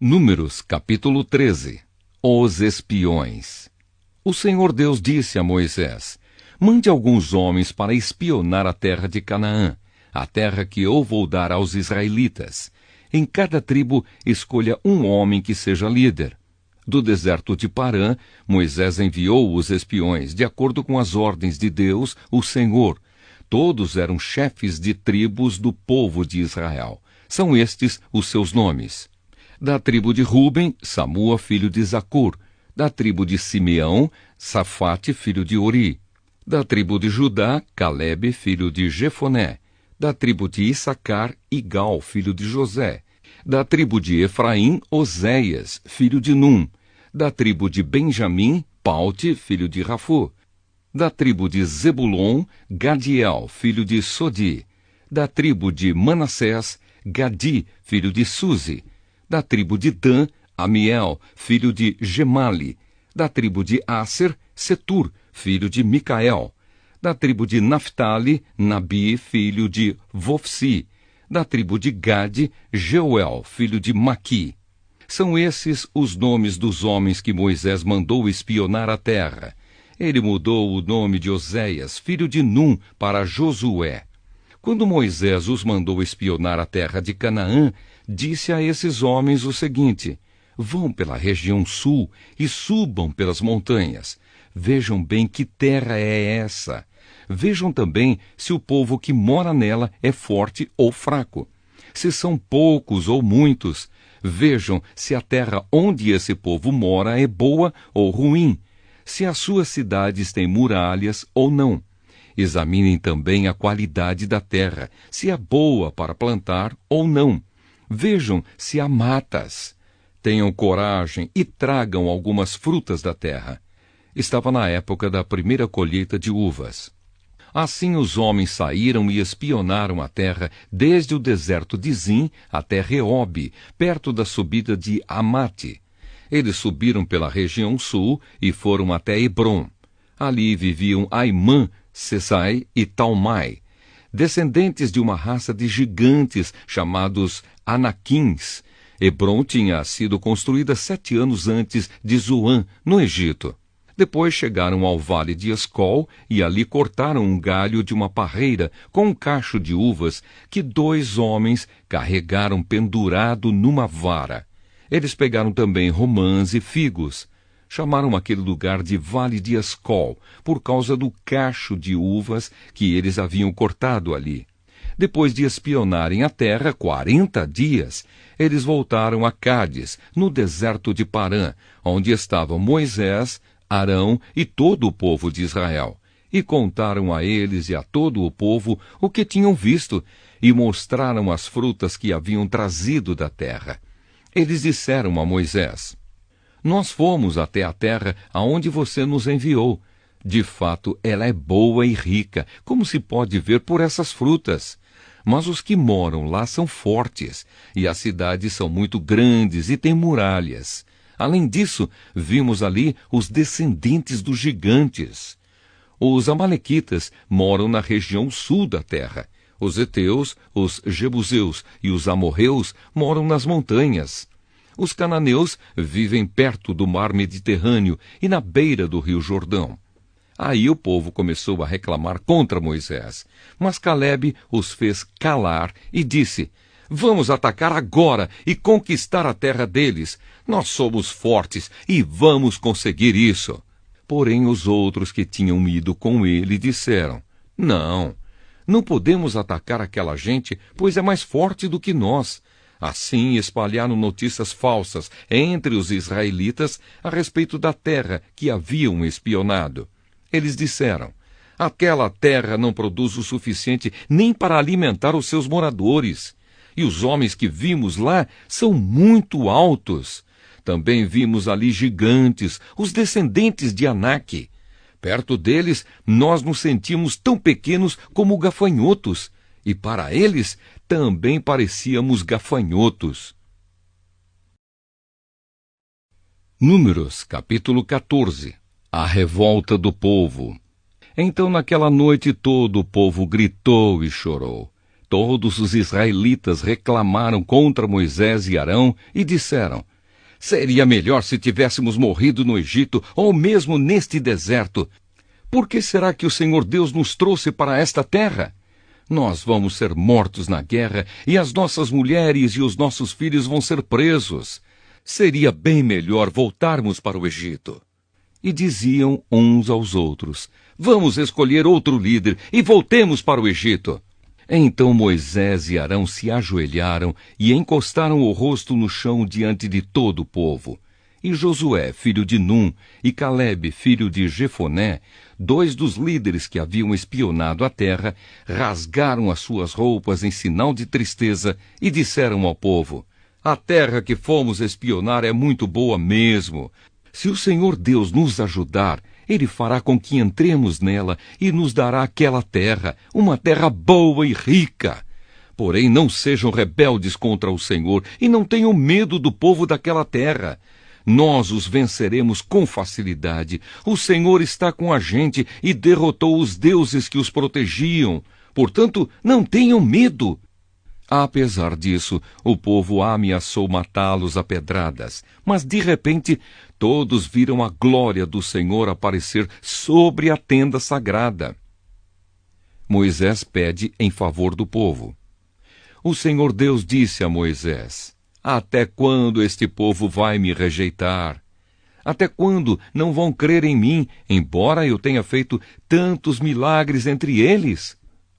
Números, capítulo 13. Os espiões. O Senhor Deus disse a Moisés: mande alguns homens para espionar a terra de Canaã, a terra que eu vou dar aos israelitas. Em cada tribo escolha um homem que seja líder. Do deserto de Parã, Moisés enviou os espiões, de acordo com as ordens de Deus, o Senhor. Todos eram chefes de tribos do povo de Israel. São estes os seus nomes. Da tribo de Ruben, Samua, filho de Zacur. Da tribo de Simeão, Safate, filho de Ori. Da tribo de Judá, Calebe, filho de Jefoné. Da tribo de Issacar, Igal, filho de José. Da tribo de Efraim, Oséias, filho de Num. Da tribo de Benjamim, Paute, filho de Rafu. Da tribo de Zebulon, Gadiel, filho de Sodi. Da tribo de Manassés, Gadi, filho de Suzi. Da tribo de Dan, Amiel, filho de Gemali. Da tribo de Aser, Setur, filho de Micael. Da tribo de Naphtali, Nabi, filho de Vofsi. Da tribo de Gade, Jeuel, filho de Maqui. São esses os nomes dos homens que Moisés mandou espionar a terra. Ele mudou o nome de Oséias, filho de Num, para Josué. Quando Moisés os mandou espionar a terra de Canaã, disse a esses homens o seguinte: vão pela região sul e subam pelas montanhas. Vejam bem que terra é essa. Vejam também se o povo que mora nela é forte ou fraco. Se são poucos ou muitos. Vejam se a terra onde esse povo mora é boa ou ruim. Se as suas cidades têm muralhas ou não. Examinem também a qualidade da terra, se é boa para plantar ou não. Vejam se há matas. Tenham coragem e tragam algumas frutas da terra. Estava na época da primeira colheita de uvas. Assim os homens saíram e espionaram a terra desde o deserto de Zim até Reobe, perto da subida de Amate. Eles subiram pela região sul e foram até Hebrom. Ali viviam Aimã, Sesai e Talmai, descendentes de uma raça de gigantes chamados Anaquins. Hebrom tinha sido construída 7 anos antes de Zoan, no Egito. Depois chegaram ao vale de Escol e ali cortaram um galho de uma parreira com um cacho de uvas que 2 homens carregaram pendurado numa vara. Eles pegaram também romãs e figos. Chamaram aquele lugar de Vale de Escol, por causa do cacho de uvas que eles haviam cortado ali. Depois de espionarem a terra 40 dias, eles voltaram a Cádiz, no deserto de Parã, onde estavam Moisés, Arão e todo o povo de Israel. E contaram a eles e a todo o povo o que tinham visto, e mostraram as frutas que haviam trazido da terra. Eles disseram a Moisés: nós fomos até a terra aonde você nos enviou. De fato, ela é boa e rica, como se pode ver por essas frutas. Mas os que moram lá são fortes, e as cidades são muito grandes e têm muralhas. Além disso, vimos ali os descendentes dos gigantes. Os amalequitas moram na região sul da terra. Os heteus, os jebuseus e os amorreus moram nas montanhas. Os cananeus vivem perto do mar Mediterrâneo e na beira do rio Jordão. Aí o povo começou a reclamar contra Moisés. Mas Calebe os fez calar e disse: vamos atacar agora e conquistar a terra deles. Nós somos fortes e vamos conseguir isso. Porém os outros que tinham ido com ele disseram: não podemos atacar aquela gente, pois é mais forte do que nós. Assim espalharam notícias falsas entre os israelitas a respeito da terra que haviam espionado. Eles disseram: aquela terra não produz o suficiente nem para alimentar os seus moradores. E os homens que vimos lá são muito altos. Também vimos ali gigantes, os descendentes de Anak. Perto deles, nós nos sentimos tão pequenos como gafanhotos. E para eles também parecíamos gafanhotos. Números, capítulo 14. A revolta do povo. Então naquela noite todo o povo gritou e chorou. Todos os israelitas reclamaram contra Moisés e Arão e disseram: seria melhor se tivéssemos morrido no Egito ou mesmo neste deserto. Por que será que o Senhor Deus nos trouxe para esta terra? Nós vamos ser mortos na guerra e as nossas mulheres e os nossos filhos vão ser presos. Seria bem melhor voltarmos para o Egito. E diziam uns aos outros: vamos escolher outro líder e voltemos para o Egito. Então Moisés e Arão se ajoelharam e encostaram o rosto no chão diante de todo o povo. E Josué, filho de Num, e Calebe, filho de Jefoné, 2 dos líderes que haviam espionado a terra, rasgaram as suas roupas em sinal de tristeza e disseram ao povo: a terra que fomos espionar é muito boa mesmo. Se o Senhor Deus nos ajudar, Ele fará com que entremos nela e nos dará aquela terra, uma terra boa e rica. Porém, não sejam rebeldes contra o Senhor e não tenham medo do povo daquela terra. Nós os venceremos com facilidade. O Senhor está com a gente e derrotou os deuses que os protegiam. Portanto, não tenham medo. Apesar disso, o povo ameaçou matá-los a pedradas. Mas, de repente, todos viram a glória do Senhor aparecer sobre a tenda sagrada. Moisés pede em favor do povo. O Senhor Deus disse a Moisés: até quando este povo vai me rejeitar? Até quando não vão crer em mim, embora eu tenha feito tantos milagres entre eles?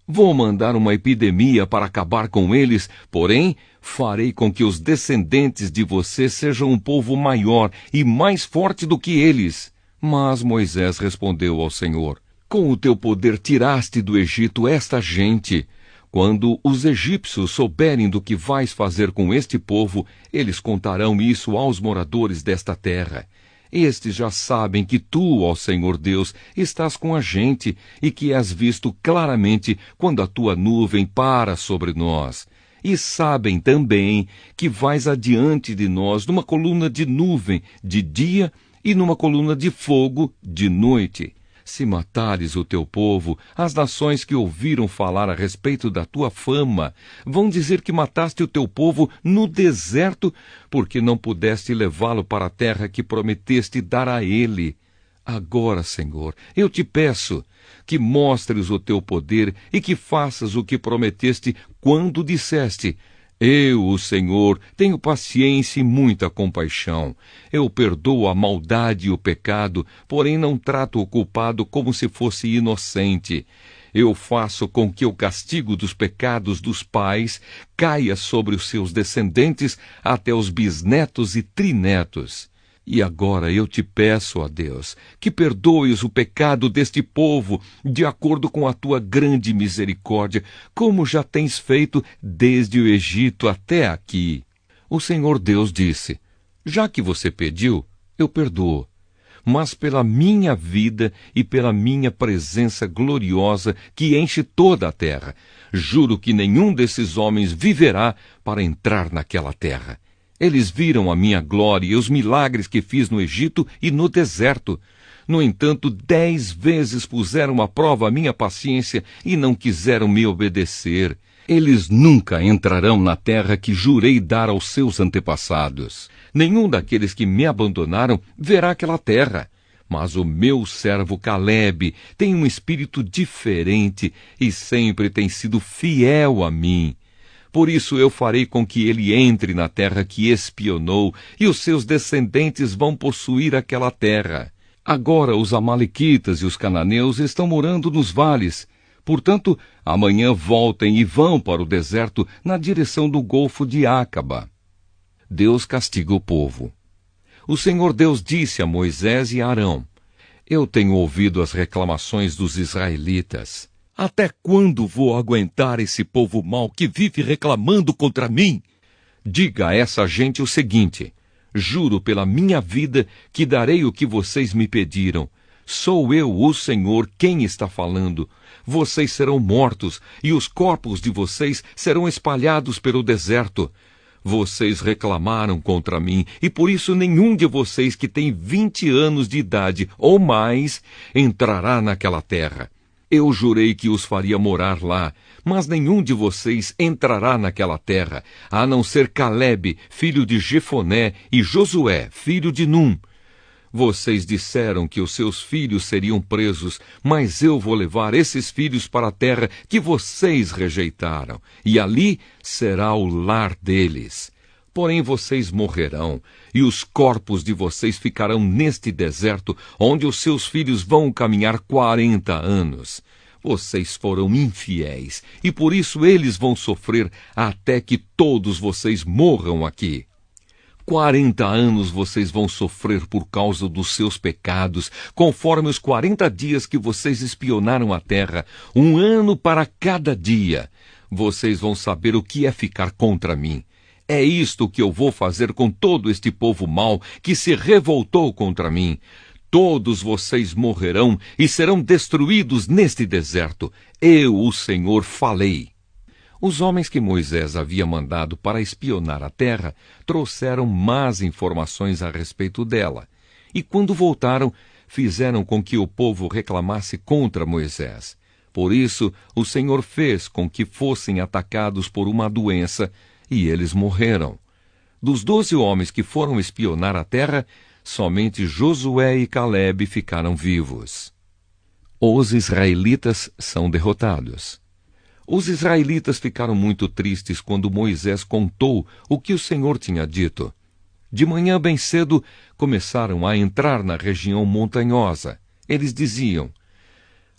Vou mandar uma epidemia para acabar com eles, porém, farei com que os descendentes de você sejam um povo maior e mais forte do que eles. Mas Moisés respondeu ao Senhor: com o teu poder tiraste do Egito esta gente. Quando os egípcios souberem do que vais fazer com este povo, eles contarão isso aos moradores desta terra. Estes já sabem que tu, ó Senhor Deus, estás com a gente e que és visto claramente quando a tua nuvem para sobre nós. E sabem também que vais adiante de nós numa coluna de nuvem de dia e numa coluna de fogo de noite. Se matares o teu povo, as nações que ouviram falar a respeito da tua fama vão dizer que mataste o teu povo no deserto, porque não pudeste levá-lo para a terra que prometeste dar a ele. Agora, Senhor, eu te peço que mostres o teu poder e que faças o que prometeste quando disseste: eu, o Senhor, tenho paciência e muita compaixão. Eu perdoo a maldade e o pecado, porém não trato o culpado como se fosse inocente. Eu faço com que o castigo dos pecados dos pais caia sobre os seus descendentes até os bisnetos e trinetos. E agora eu te peço, ó Deus, que perdoes o pecado deste povo, de acordo com a tua grande misericórdia, como já tens feito desde o Egito até aqui. O Senhor Deus disse: já que você pediu, eu perdoo. Mas pela minha vida e pela minha presença gloriosa que enche toda a terra, juro que nenhum desses homens viverá para entrar naquela terra. Eles viram a minha glória e os milagres que fiz no Egito e no deserto. No entanto, 10 vezes puseram à prova a minha paciência e não quiseram me obedecer. Eles nunca entrarão na terra que jurei dar aos seus antepassados. Nenhum daqueles que me abandonaram verá aquela terra. Mas o meu servo Calebe tem um espírito diferente e sempre tem sido fiel a mim. Por isso eu farei com que ele entre na terra que espionou, e os seus descendentes vão possuir aquela terra. Agora os amalequitas e os cananeus estão morando nos vales. Portanto, amanhã voltem e vão para o deserto na direção do Golfo de Acaba. Deus castiga o povo. O Senhor Deus disse a Moisés e a Arão: eu tenho ouvido as reclamações dos israelitas. Até quando vou aguentar esse povo mau que vive reclamando contra mim? Diga a essa gente o seguinte: juro pela minha vida que darei o que vocês me pediram. Sou eu, o Senhor, quem está falando. Vocês serão mortos e os corpos de vocês serão espalhados pelo deserto. Vocês reclamaram contra mim e por isso nenhum de vocês que tem 20 anos de idade ou mais entrará naquela terra. Eu jurei que os faria morar lá, mas nenhum de vocês entrará naquela terra, a não ser Calebe, filho de Jefoné, e Josué, filho de Num. Vocês disseram que os seus filhos seriam presos, mas eu vou levar esses filhos para a terra que vocês rejeitaram, e ali será o lar deles. Porém vocês morrerão, e os corpos de vocês ficarão neste deserto, onde os seus filhos vão caminhar 40 anos. Vocês foram infiéis, e por isso eles vão sofrer até que todos vocês morram aqui. 40 anos vocês vão sofrer por causa dos seus pecados, conforme os 40 dias que vocês espionaram a terra, 1 ano para cada dia. Vocês vão saber o que é ficar contra mim. É isto que eu vou fazer com todo este povo mau que se revoltou contra mim. Todos vocês morrerão e serão destruídos neste deserto. Eu, o Senhor, falei. Os homens que Moisés havia mandado para espionar a terra trouxeram más informações a respeito dela. E quando voltaram, fizeram com que o povo reclamasse contra Moisés. Por isso, o Senhor fez com que fossem atacados por uma doença, e eles morreram. Dos 12 homens que foram espionar a terra, somente Josué e Calebe ficaram vivos. Os israelitas são derrotados. Os israelitas ficaram muito tristes quando Moisés contou o que o Senhor tinha dito. De manhã bem cedo, começaram a entrar na região montanhosa. Eles diziam: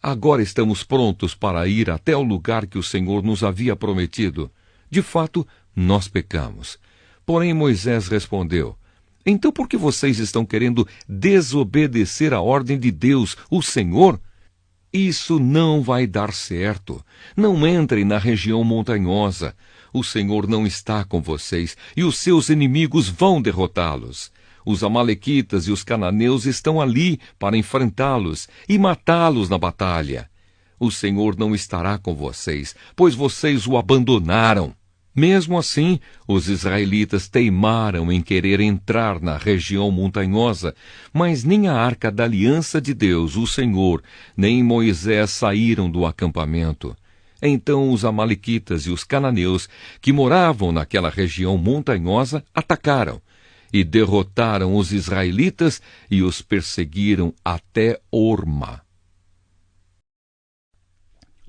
agora estamos prontos para ir até o lugar que o Senhor nos havia prometido. De fato, nós pecamos. Porém Moisés respondeu: então por que vocês estão querendo desobedecer a ordem de Deus, o Senhor? Isso não vai dar certo. Não entrem na região montanhosa. O Senhor não está com vocês, e os seus inimigos vão derrotá-los. Os amalequitas e os cananeus estão ali para enfrentá-los e matá-los na batalha. O Senhor não estará com vocês, pois vocês o abandonaram. Mesmo assim, os israelitas teimaram em querer entrar na região montanhosa, mas nem a arca da aliança de Deus, o Senhor, nem Moisés saíram do acampamento. Então os amalequitas e os cananeus, que moravam naquela região montanhosa, atacaram e derrotaram os israelitas e os perseguiram até Orma.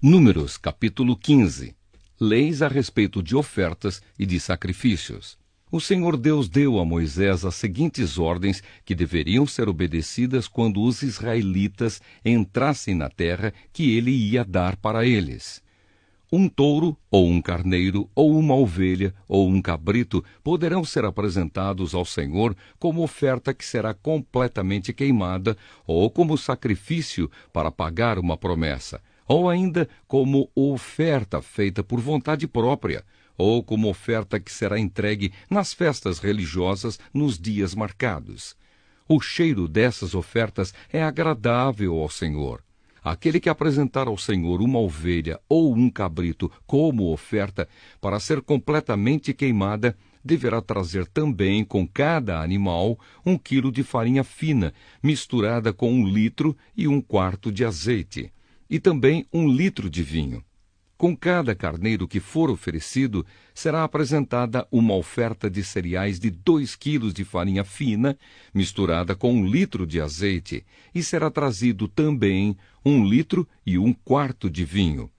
Números, capítulo 15. Leis a respeito de ofertas e de sacrifícios. O Senhor Deus deu a Moisés as seguintes ordens que deveriam ser obedecidas quando os israelitas entrassem na terra que ele ia dar para eles. Um touro, ou um carneiro, ou uma ovelha, ou um cabrito poderão ser apresentados ao Senhor como oferta que será completamente queimada, ou como sacrifício para pagar uma promessa, ou ainda como oferta feita por vontade própria, ou como oferta que será entregue nas festas religiosas nos dias marcados. O cheiro dessas ofertas é agradável ao Senhor. Aquele que apresentar ao Senhor uma ovelha ou um cabrito como oferta para ser completamente queimada, deverá trazer também com cada animal 1 quilo de farinha fina, misturada com 1 litro e 1/4 de azeite, e também 1 litro de vinho. Com cada carneiro que for oferecido, será apresentada uma oferta de cereais de 2 quilos de farinha fina, misturada com 1 litro de azeite, e será trazido também 1 litro e 1/4 de vinho.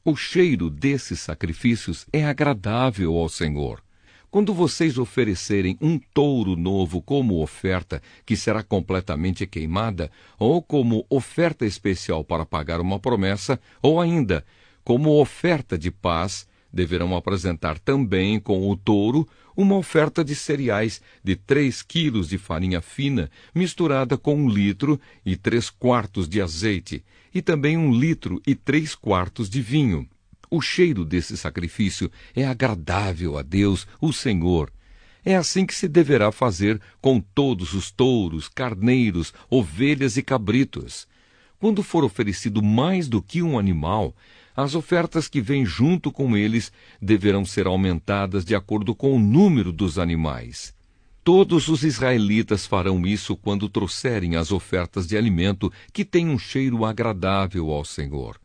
O cheiro desses sacrifícios é agradável ao Senhor. Quando vocês oferecerem um touro novo como oferta, que será completamente queimada, ou como oferta especial para pagar uma promessa, ou ainda como oferta de paz, deverão apresentar também com o touro uma oferta de cereais de 3 quilos de farinha fina, misturada com 1 litro e 3/4 de azeite, e também 1 litro e 3/4 de vinho. O cheiro desse sacrifício é agradável a Deus, o Senhor. É assim que se deverá fazer com todos os touros, carneiros, ovelhas e cabritos. Quando for oferecido mais do que um animal, as ofertas que vêm junto com eles deverão ser aumentadas de acordo com o número dos animais. Todos os israelitas farão isso quando trouxerem as ofertas de alimento que têm um cheiro agradável ao Senhor.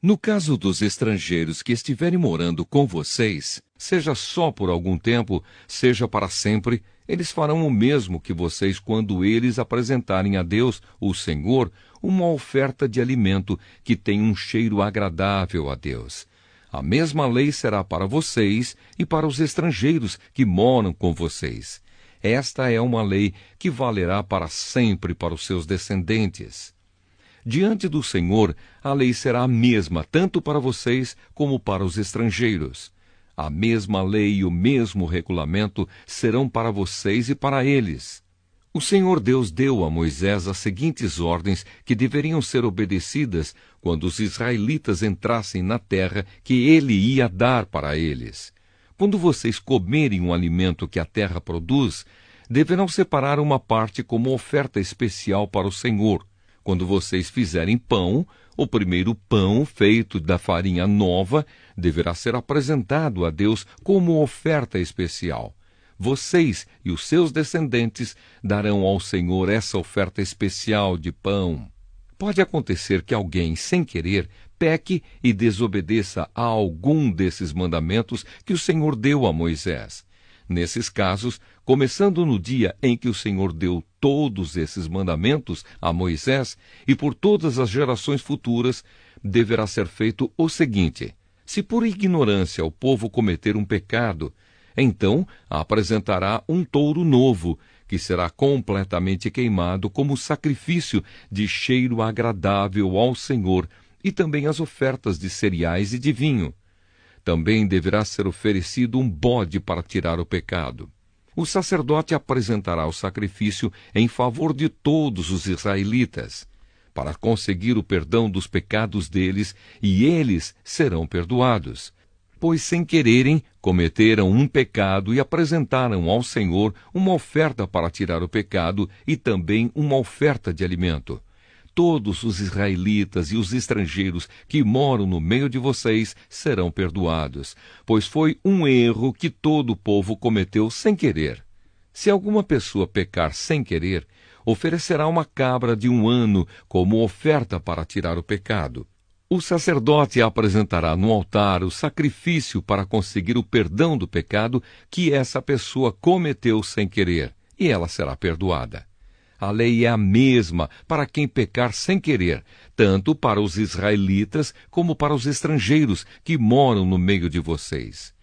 No caso dos estrangeiros que estiverem morando com vocês, seja só por algum tempo, seja para sempre, eles farão o mesmo que vocês quando eles apresentarem a Deus, o Senhor, uma oferta de alimento que tem um cheiro agradável a Deus. A mesma lei será para vocês e para os estrangeiros que moram com vocês. Esta é uma lei que valerá para sempre para os seus descendentes. Diante do Senhor, a lei será a mesma tanto para vocês como para os estrangeiros. A mesma lei e o mesmo regulamento serão para vocês e para eles. O Senhor Deus deu a Moisés as seguintes ordens que deveriam ser obedecidas quando os israelitas entrassem na terra que ele ia dar para eles. Quando vocês comerem um alimento que a terra produz, deverão separar uma parte como oferta especial para o Senhor. Quando vocês fizerem pão, o primeiro pão feito da farinha nova deverá ser apresentado a Deus como oferta especial. Vocês e os seus descendentes darão ao Senhor essa oferta especial de pão. Pode acontecer que alguém, sem querer, peque e desobedeça a algum desses mandamentos que o Senhor deu a Moisés. Nesses casos, começando no dia em que o Senhor deu todos esses mandamentos a Moisés e por todas as gerações futuras, deverá ser feito o seguinte: se por ignorância o povo cometer um pecado, então apresentará um touro novo, que será completamente queimado como sacrifício de cheiro agradável ao Senhor, e também as ofertas de cereais e de vinho. Também deverá ser oferecido um bode para tirar o pecado. O sacerdote apresentará o sacrifício em favor de todos os israelitas, para conseguir o perdão dos pecados deles, e eles serão perdoados. Pois sem quererem, cometeram um pecado e apresentaram ao Senhor uma oferta para tirar o pecado e também uma oferta de alimento. Todos os israelitas e os estrangeiros que moram no meio de vocês serão perdoados, pois foi um erro que todo o povo cometeu sem querer. Se alguma pessoa pecar sem querer, oferecerá uma cabra de 1 ano como oferta para tirar o pecado. O sacerdote apresentará no altar o sacrifício para conseguir o perdão do pecado que essa pessoa cometeu sem querer, e ela será perdoada. A lei é a mesma para quem pecar sem querer, tanto para os israelitas como para os estrangeiros que moram no meio de vocês.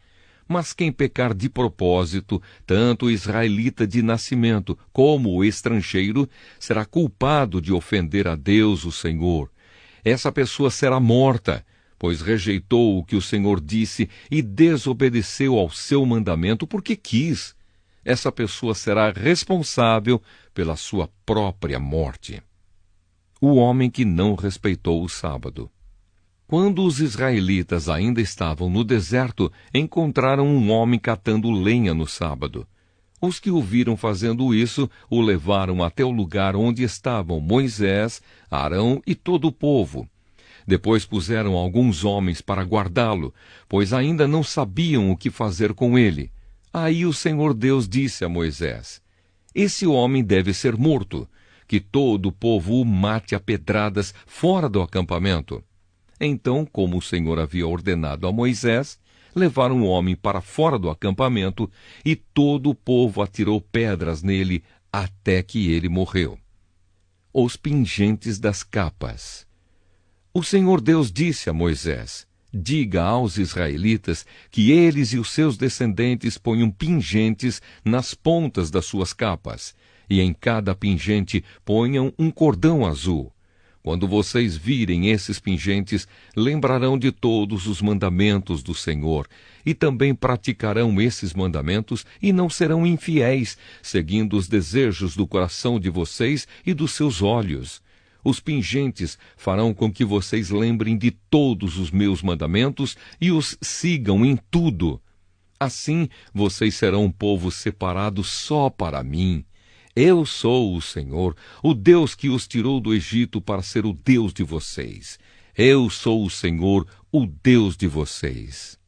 Mas quem pecar de propósito, tanto o israelita de nascimento como o estrangeiro, será culpado de ofender a Deus, o Senhor. Essa pessoa será morta, pois rejeitou o que o Senhor disse e desobedeceu ao seu mandamento porque quis. Essa pessoa será responsável pela sua própria morte. O homem que não respeitou o sábado. Quando os israelitas ainda estavam no deserto, encontraram um homem catando lenha no sábado. Os que o viram fazendo isso o levaram até o lugar onde estavam Moisés, Arão e todo o povo. Depois puseram alguns homens para guardá-lo, pois ainda não sabiam o que fazer com ele. Aí o Senhor Deus disse a Moisés: esse homem deve ser morto, que todo o povo o mate a pedradas fora do acampamento. Então, como o Senhor havia ordenado a Moisés, levaram o homem para fora do acampamento e todo o povo atirou pedras nele até que ele morreu. Os pingentes das capas. O Senhor Deus disse a Moisés: diga aos israelitas que eles e os seus descendentes ponham pingentes nas pontas das suas capas, e em cada pingente ponham um cordão azul. Quando vocês virem esses pingentes, lembrarão de todos os mandamentos do Senhor, e também praticarão esses mandamentos e não serão infiéis, seguindo os desejos do coração de vocês e dos seus olhos. Os pingentes farão com que vocês lembrem de todos os meus mandamentos e os sigam em tudo. Assim, vocês serão um povo separado só para mim. Eu sou o Senhor, o Deus que os tirou do Egito para ser o Deus de vocês. Eu sou o Senhor, o Deus de vocês.